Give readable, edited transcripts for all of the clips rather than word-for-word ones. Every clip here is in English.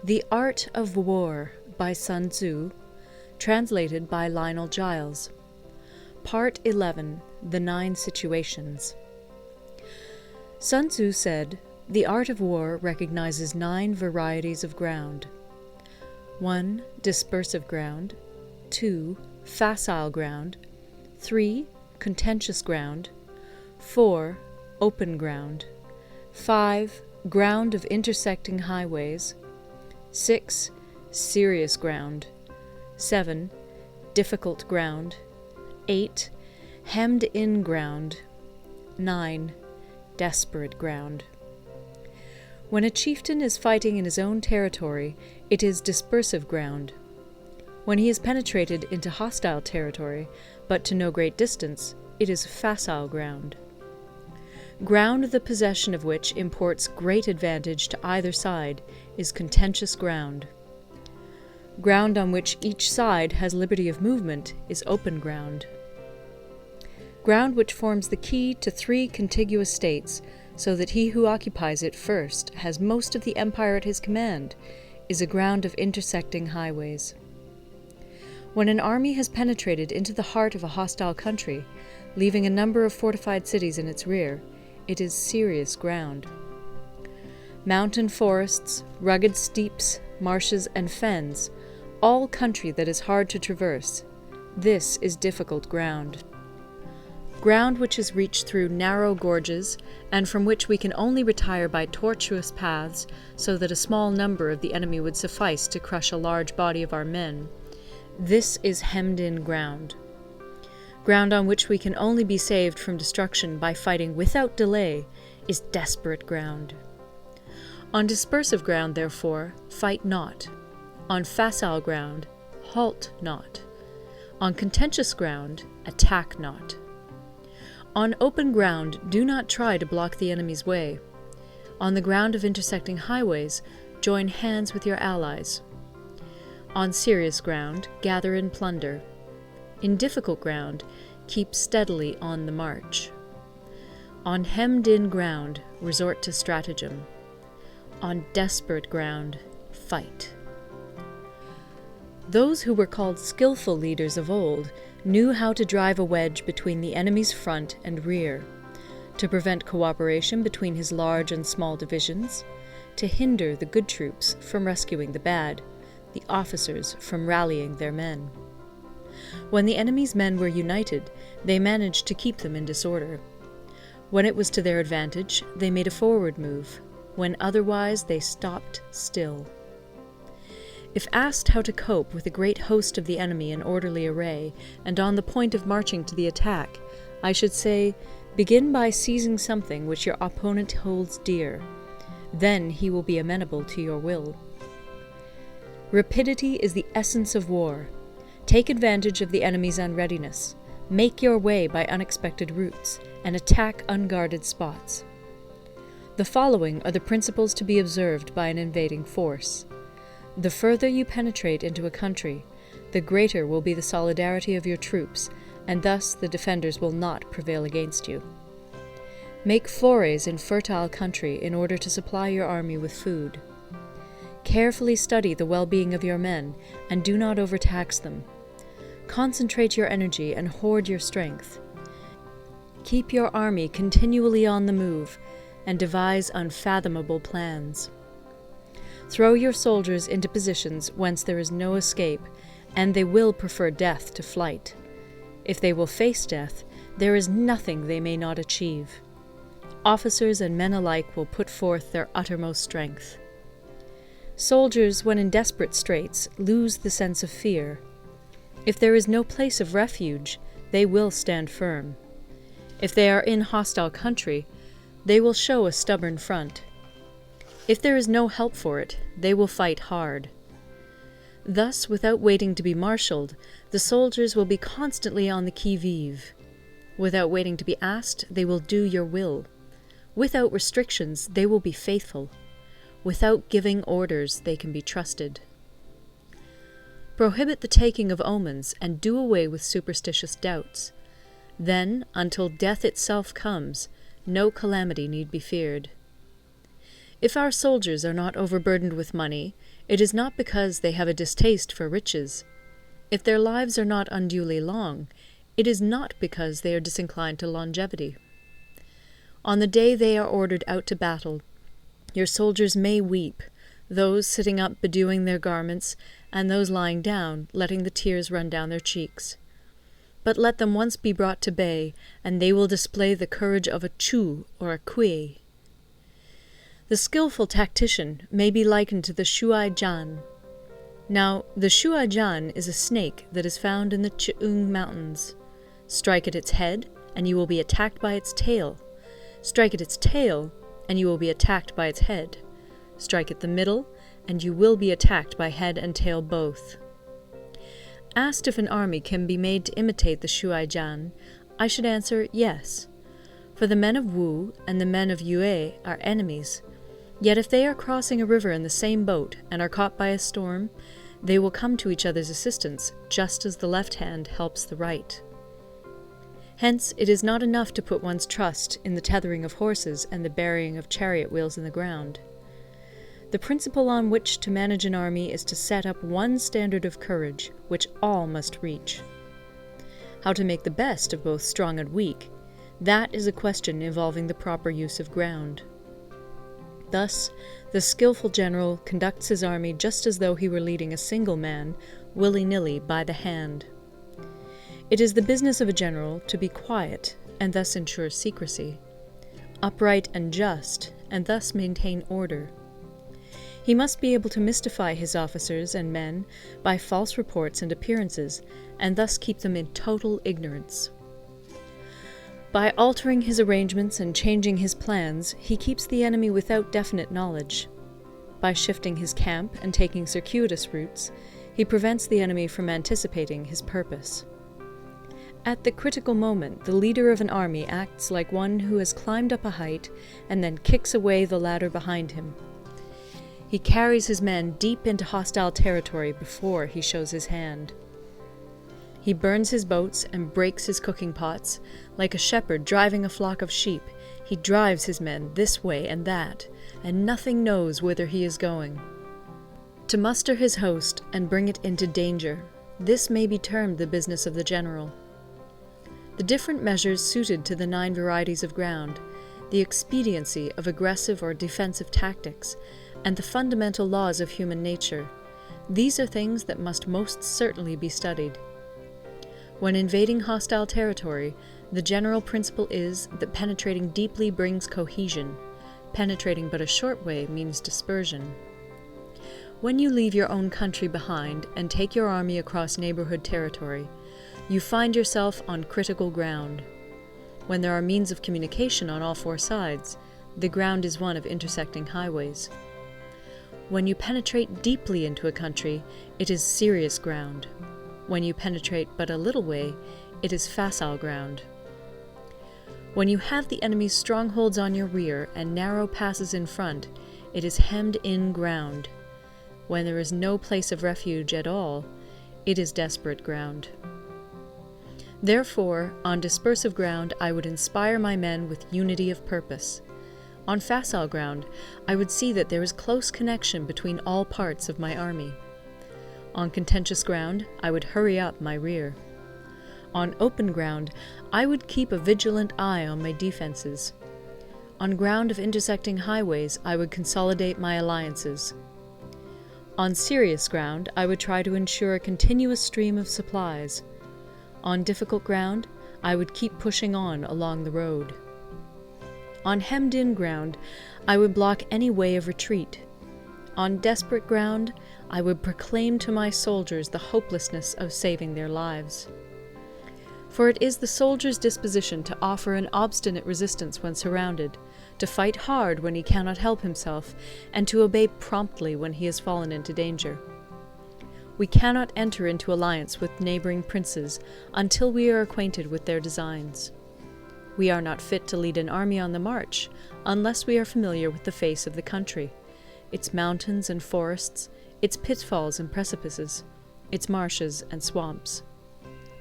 The Art of War by Sun Tzu, translated by Lionel Giles. Part 11. The 9 Situations. Sun Tzu said, "The art of war recognizes 9 varieties of ground. 1. Dispersive ground. 2. Facile ground. 3. Contentious ground. 4. Open ground. 5. Ground of intersecting highways. 6. Serious ground. 7. Difficult ground. 8. Hemmed-in ground. 9. Desperate ground." When a chieftain is fighting in his own territory, it is dispersive ground. When he has penetrated into hostile territory, but to no great distance, it is facile ground. Ground the possession of which imports great advantage to either side is contentious ground. Ground on which each side has liberty of movement is open ground. Ground which forms the key to 3 contiguous states, so that he who occupies it first has most of the empire at his command, is a ground of intersecting highways. When an army has penetrated into the heart of a hostile country, leaving a number of fortified cities in its rear, it is serious ground. Mountain forests, rugged steeps, marshes, and fens, all country that is hard to traverse, this is difficult ground. Ground which is reached through narrow gorges, and from which we can only retire by tortuous paths, so that a small number of the enemy would suffice to crush a large body of our men, this is hemmed-in ground. Ground on which we can only be saved from destruction by fighting without delay is desperate ground. On dispersive ground, therefore, fight not. On facile ground, halt not. On contentious ground, attack not. On open ground, do not try to block the enemy's way. On the ground of intersecting highways, join hands with your allies. On serious ground, gather in plunder. In difficult ground, keep steadily on the march. On hemmed-in ground, resort to stratagem. On desperate ground, fight. Those who were called skillful leaders of old knew how to drive a wedge between the enemy's front and rear, to prevent cooperation between his large and small divisions, to hinder the good troops from rescuing the bad, the officers from rallying their men. When the enemy's men were united, they managed to keep them in disorder. When it was to their advantage, they made a forward move. When otherwise, they stopped still. If asked how to cope with a great host of the enemy in orderly array, and on the point of marching to the attack, I should say, begin by seizing something which your opponent holds dear. Then he will be amenable to your will. Rapidity is the essence of war. Take advantage of the enemy's unreadiness. Make your way by unexpected routes, and attack unguarded spots. The following are the principles to be observed by an invading force. The further you penetrate into a country, the greater will be the solidarity of your troops, and thus the defenders will not prevail against you. Make forays in fertile country in order to supply your army with food. Carefully study the well-being of your men, and do not overtax them. Concentrate your energy and hoard your strength. Keep your army continually on the move, and devise unfathomable plans. Throw your soldiers into positions whence there is no escape, and they will prefer death to flight. If they will face death, there is nothing they may not achieve. Officers and men alike will put forth their uttermost strength. Soldiers, when in desperate straits, lose the sense of fear. If there is no place of refuge, they will stand firm. If they are in hostile country, they will show a stubborn front. If there is no help for it, they will fight hard. Thus, without waiting to be marshaled, the soldiers will be constantly on the qui-vive. Without waiting to be asked, they will do your will. Without restrictions, they will be faithful. Without giving orders, they can be trusted. Prohibit the taking of omens, and do away with superstitious doubts. Then, until death itself comes, no calamity need be feared. If our soldiers are not overburdened with money, it is not because they have a distaste for riches. If their lives are not unduly long, it is not because they are disinclined to longevity. On the day they are ordered out to battle, your soldiers may weep, those sitting up bedewing their garments, and those lying down, letting the tears run down their cheeks. But let them once be brought to bay, and they will display the courage of a Chu or a Kui. The skilful tactician may be likened to the Shuai Jan. Now, the Shuai Jan is a snake that is found in the Ch'ung Mountains. Strike at its head, and you will be attacked by its tail. Strike at its tail, and you will be attacked by its head. Strike at the middle, and you will be attacked by head and tail both. Asked if an army can be made to imitate the Shuai Jan, I should answer yes. For the men of Wu and the men of Yue are enemies. Yet if they are crossing a river in the same boat and are caught by a storm, they will come to each other's assistance, just as the left hand helps the right. Hence, it is not enough to put one's trust in the tethering of horses and the burying of chariot wheels in the ground. The principle on which to manage an army is to set up one standard of courage, which all must reach. How to make the best of both strong and weak, that is a question involving the proper use of ground. Thus, the skilful general conducts his army just as though he were leading a single man, willy-nilly, by the hand. It is the business of a general to be quiet, and thus ensure secrecy, upright and just, and thus maintain order. He must be able to mystify his officers and men by false reports and appearances, and thus keep them in total ignorance. By altering his arrangements and changing his plans, he keeps the enemy without definite knowledge. By shifting his camp and taking circuitous routes, he prevents the enemy from anticipating his purpose. At the critical moment, the leader of an army acts like one who has climbed up a height and then kicks away the ladder behind him. He carries his men deep into hostile territory before he shows his hand. He burns his boats and breaks his cooking pots. Like a shepherd driving a flock of sheep, he drives his men this way and that, and nothing knows whither he is going. To muster his host and bring it into danger, this may be termed the business of the general. The different measures suited to the 9 varieties of ground, the expediency of aggressive or defensive tactics, and the fundamental laws of human nature, these are things that must most certainly be studied. When invading hostile territory, the general principle is that penetrating deeply brings cohesion. Penetrating but a short way means dispersion. When you leave your own country behind and take your army across neighborhood territory, you find yourself on critical ground. When there are means of communication on all 4 sides, the ground is one of intersecting highways. When you penetrate deeply into a country, it is serious ground. When you penetrate but a little way, it is facile ground. When you have the enemy's strongholds on your rear and narrow passes in front, it is hemmed-in ground. When there is no place of refuge at all, it is desperate ground. Therefore, on dispersive ground, I would inspire my men with unity of purpose. On facile ground, I would see that there is close connection between all parts of my army. On contentious ground, I would hurry up my rear. On open ground, I would keep a vigilant eye on my defenses. On ground of intersecting highways, I would consolidate my alliances. On serious ground, I would try to ensure a continuous stream of supplies. On difficult ground, I would keep pushing on along the road. On hemmed-in ground, I would block any way of retreat. On desperate ground, I would proclaim to my soldiers the hopelessness of saving their lives. For it is the soldier's disposition to offer an obstinate resistance when surrounded, to fight hard when he cannot help himself, and to obey promptly when he has fallen into danger. We cannot enter into alliance with neighboring princes until we are acquainted with their designs. We are not fit to lead an army on the march unless we are familiar with the face of the country, its mountains and forests, its pitfalls and precipices, its marshes and swamps.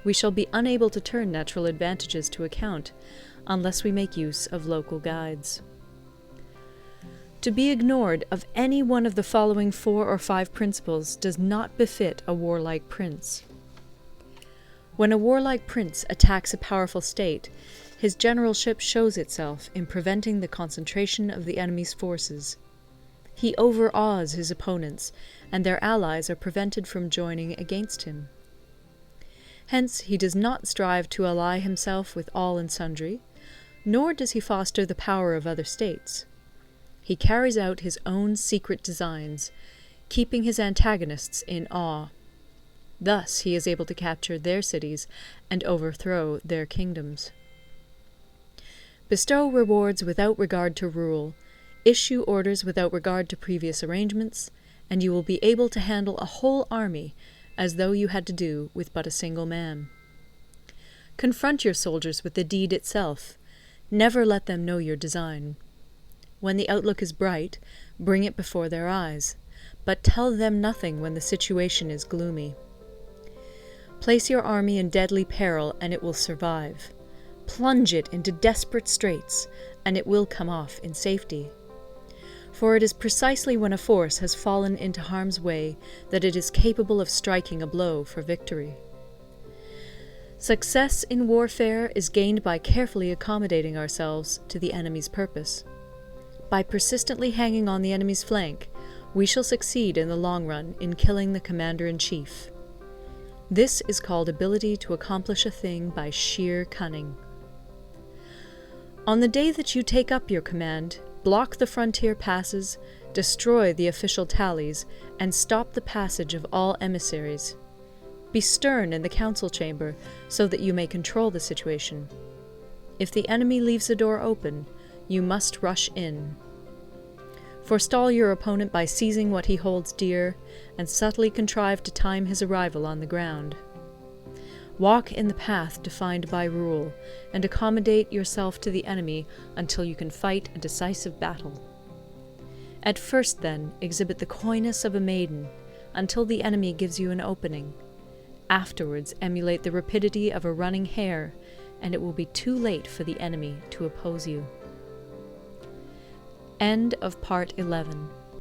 We shall be unable to turn natural advantages to account unless we make use of local guides. To be ignored of any one of the following 4 or 5 principles does not befit a warlike prince. When a warlike prince attacks a powerful state, his generalship shows itself in preventing the concentration of the enemy's forces. He overawes his opponents, and their allies are prevented from joining against him. Hence he does not strive to ally himself with all and sundry, nor does he foster the power of other states. He carries out his own secret designs, keeping his antagonists in awe. Thus he is able to capture their cities and overthrow their kingdoms. Bestow rewards without regard to rule, issue orders without regard to previous arrangements, and you will be able to handle a whole army as though you had to do with but a single man. Confront your soldiers with the deed itself. Never let them know your design. When the outlook is bright, bring it before their eyes, but tell them nothing when the situation is gloomy. Place your army in deadly peril, and it will survive. Plunge it into desperate straits, and it will come off in safety. For it is precisely when a force has fallen into harm's way that it is capable of striking a blow for victory. Success in warfare is gained by carefully accommodating ourselves to the enemy's purpose. By persistently hanging on the enemy's flank, we shall succeed in the long run in killing the commander-in-chief. This is called ability to accomplish a thing by sheer cunning. On the day that you take up your command, block the frontier passes, destroy the official tallies, and stop the passage of all emissaries. Be stern in the council chamber so that you may control the situation. If the enemy leaves the door open, you must rush in. Forestall your opponent by seizing what he holds dear, and subtly contrive to time his arrival on the ground. Walk in the path defined by rule, and accommodate yourself to the enemy until you can fight a decisive battle. At first, then, exhibit the coyness of a maiden, until the enemy gives you an opening. Afterwards, emulate the rapidity of a running hare, and it will be too late for the enemy to oppose you. End of Part 11.